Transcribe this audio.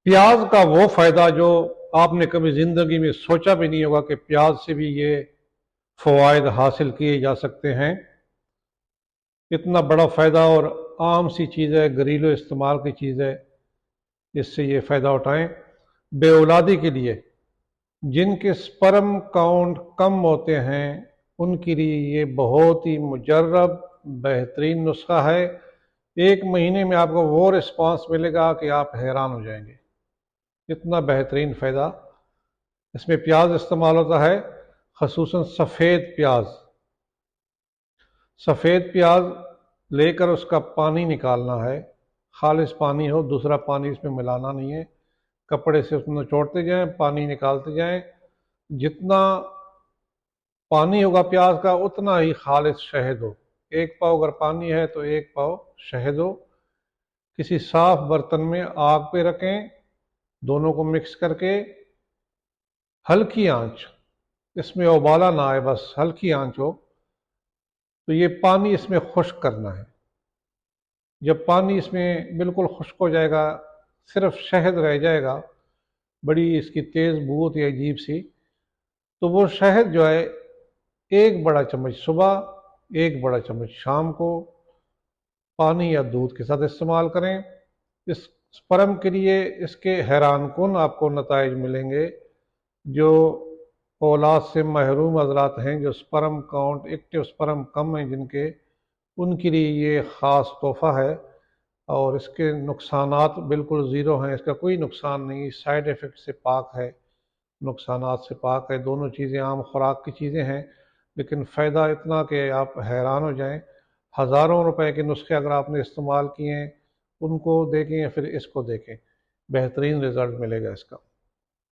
प्याज का वो फायदा जो आपने कभी जिंदगी में सोचा भी नहीं होगा कि प्याज से भी ये फवायद हासिल किए जा सकते हैं। इतना बड़ा फायदा और आम सी चीज़ है, घरेलू इस्तेमाल की चीज़ है, इससे ये फायदा उठाएं। बे औलादी के लिए जिनके स्पर्म काउंट कम होते हैं उनके लिए ये बहुत ही मुजर्रब बेहतरीन नुस्खा है। एक महीने में आपको वो रिस्पांस मिलेगा कि आप हैरान हो जाएंगे। इतना बेहतरीन फ़ायदा इसमें प्याज इस्तेमाल होता है, खसूसन सफ़ेद प्याज। सफ़ेद प्याज लेकर उसका पानी निकालना है, खालिस पानी हो, दूसरा पानी इसमें मिलाना नहीं है। कपड़े से उसमें निचोड़ते जाएं, पानी निकालते जाएं। जितना पानी होगा प्याज का उतना ही खालिस शहद हो। एक पाव अगर पानी है तो एक पाव शहद हो। किसी साफ बर्तन में आग पे रखें, दोनों को मिक्स करके हल्की आंच, इसमें उबाला ना आए, बस हल्की आंच हो तो ये पानी इसमें खुश्क करना है। जब पानी इसमें बिल्कुल खुश्क हो जाएगा, सिर्फ शहद रह जाएगा, बड़ी इसकी तेज़ बू होती है अजीब सी, तो वो शहद जो है एक बड़ा चम्मच सुबह, एक बड़ा चम्मच शाम को पानी या दूध के साथ इस्तेमाल करें। इस स्पर्म के लिए इसके हैरान कुन आपको नताइज मिलेंगे। जो औलाद से महरूम हजरात हैं, जो स्पर्म काउंट एक्टिव स्पर्म कम है जिनके, उनके लिए ये ख़ास तोहफ़ा है। और इसके नुकसानात बिल्कुल ज़ीरो हैं, इसका कोई नुकसान नहीं, साइड इफ़ेक्ट से पाक है, नुकसानात से पाक है। दोनों चीज़ें आम खुराक की चीज़ें हैं, लेकिन फ़ायदा इतना कि आप हैरान हो जाएं। हज़ारों रुपए के नुस्खे अगर आपने इस्तेमाल किए हैं, उनको देखें या फिर इसको देखें, बेहतरीन रिज़ल्ट मिलेगा इसका।